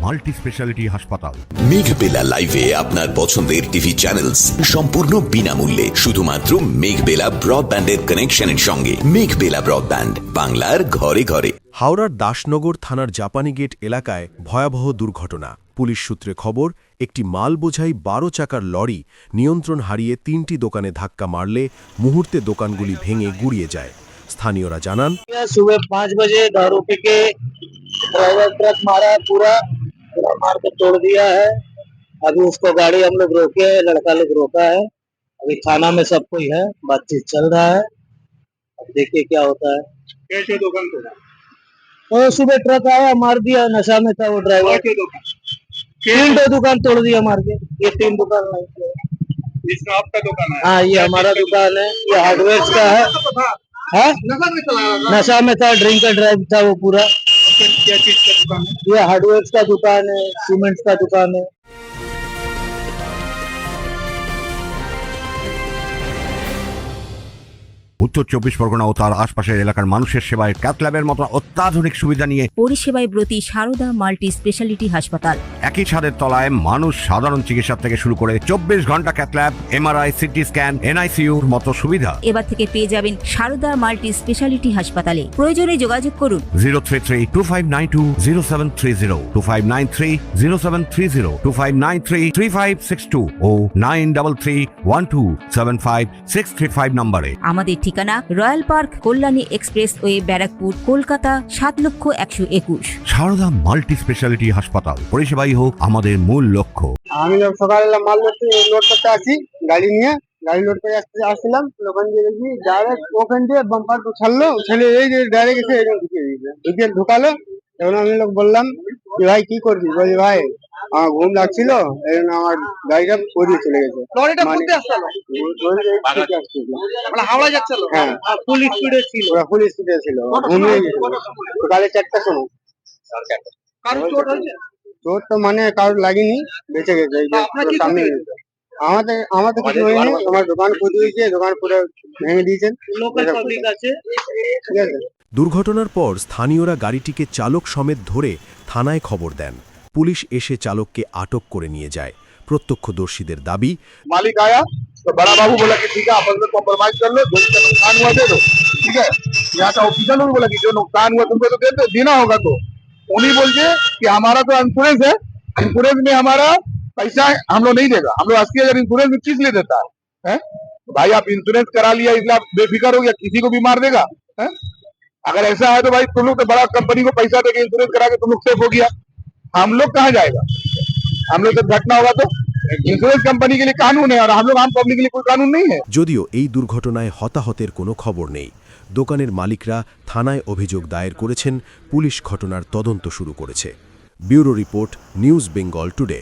Multi speciality হাসপাতাল। মেঘবেলা লাইভে আপনার পছন্দের টিভি চ্যানেলস সম্পূর্ণ বিনামূল্যে, শুধুমাত্র মেঘবেলা ব্রডব্যান্ডের কানেকশনের সঙ্গে। মেঘবেলা ব্রডব্যান্ড, বাংলার ঘরে ঘরে। হাওড়ার দাসনগর থানার জাপানি গেট এলাকায় ভয়াবহ দুর্ঘটনা। পুলিশ সূত্রে খবর, একটি মাল বোঝাই 12 চাকার লরি নিয়ন্ত্রণ হারিয়ে 3টি দোকানে ধাক্কা মারলে মুহূর্তে দোকানগুলি ভেঙে গুড়িয়ে যায়। স্থানীয়রা জানান, सुबह 5 बजे दारू पी के ड्राइवर ट्रक मारा है, पूरा मार के तोड़ दिया है। अभी उसको गाड़ी हम लोग रोके है, लड़का लोग रोका है। अभी थाना में सब कोई है, बातचीत चल रहा है। अब देखिए क्या होता है। कैसे दुकान तोड़ा? तो सुबह ट्रक आया, मार दिया, नशा में था वो ड्राइवर। तीन दुकान तोड़ दिया मार के। ये 3 दुकान इसमें आपका दुकान है? हाँ, ये हमारा दुकान है, ये हार्डवेयर का है। हाँ? नशा में चला रहा था? नशा में था, ड्रिंक का ड्राइव था वो पूरा। क्या चीज का दुकान है? ये हार्डवेयर का दुकान है, सीमेंट का दुकान है। উত্তর 24 পরগনা ও তার আশপাশের এলাকার মানুষের সেবায় ক্যাথ ল্যাবের মতো অত্যাধুনিক সুবিধা নিয়ে পরিষেবায় ব্রতী সারদা মাল্টি স্পেশালিটি হাসপাতাল। একই ছাদের তলায় মানুষ সাধারণ চিকিৎসা থেকে শুরু করে 24 ঘন্টা cath lab, MRI, CT scan, এনআইসিইউর মতো সুবিধা এবার থেকে পেয়ে যাবেন সারদা মাল্টি স্পেশালিটি হাসপাতালে। প্রয়োজনে যোগাযোগ করুন 033-2592-0730, 2593-0730, 2593-3562 ও 9331275635 নম্বরে। আমাদের ঠিকানা Royal Park, Kalyani expressway, Barrackpore, Kolkata 7,01,21। Sarada multi speciality হাসপাতাল, পরিষেবাই হোক আমাদের মূল লক্ষ্য। আমি সকালবেলা মাল লোড করতে আসি, গাড়ি নিয়ে গাড়ি লোড করে আসছিলাম, ওখান দিয়ে দেখি ডাইরেক্ট ওখান দিয়ে বাম্পার উঠালো, উঠলে এই যে ডাইরেক্ট এসে এরকম ঢুকে ঢুকালো। তখন আমি লোক বললাম কি ভাই কি করবি? বলি ভাই আমার ঘুম লাগছিল, এই জন্য আমার গাড়িটা পরিয়ে চলে গেছে। হাওড়া যাচ্ছিল? হ্যাঁ, ফুল স্পিডে ছিল? ফুল স্পিডে ছিল, ঘুমিয়ে গেছিল। সকালে 4টার সময়। কারো চোট হয়েছে? চোট তো মানে কারোর লাগেনি, বেঁচে গেছে। এই যে সামনে আমাদের কিছু হয়নি, আমার দোকান পুড়ে দিয়েছে, দোকান পুরো ভেঙে দিয়েছেন। লোকাল পাবলিক আছে, ঠিক আছে। দুর্ঘটনার পর স্থানীয়রা গাড়িটিকে চালক সমেত ধরে থানায় খবর দেন। পুলিশ এসে চালককে আটক করে নিয়ে যায়। প্রত্যক্ষদর্শীদের দাবি, मालिक आया तो बड़ा बाबू बोला कि ठीक है आपस में कॉम्प्रोमाइज कर लो, जो भी नुकसान हुआ दे दो, ठीक है। यहाँ का ऑफिसर ने बोला कि जो नुकसान हुआ तुमको तो देना होगा। तो उन्हीं बोलते कि हमारा तो इंश्योरेंस है, इंश्योरेंस में हमारा पैसा हम लोग नहीं देगा, हम लोग 80,000 इंश्योरेंस में किस लिए देता है? तो भाई आप इंश्योरेंस करा लिया इसलिए आप बेफिक्र हो गया, किसी को भी मार देगा है? अगर ऐसा है तो भाई तुम लोग तो बड़ा कंपनी को पैसा देके इंश्योरेंस करा के तुम लोग सेफ हो गया, हम लोग कहाँ जाएगा? हम लोग जब घटना होगा तो इंश्योरेंस कंपनी के लिए कानून है और हम लोग आम पब्लिक के लिए कोई कानून नहीं है। যদিও এই দুর্ঘটনায় হতাহতের কোনো খবর নেই। দোকানের মালিকরা থানায় অভিযোগ দায়ের করেছেন, পুলিশ ঘটনার তদন্ত শুরু করেছে। Bureau report, news Bengal today.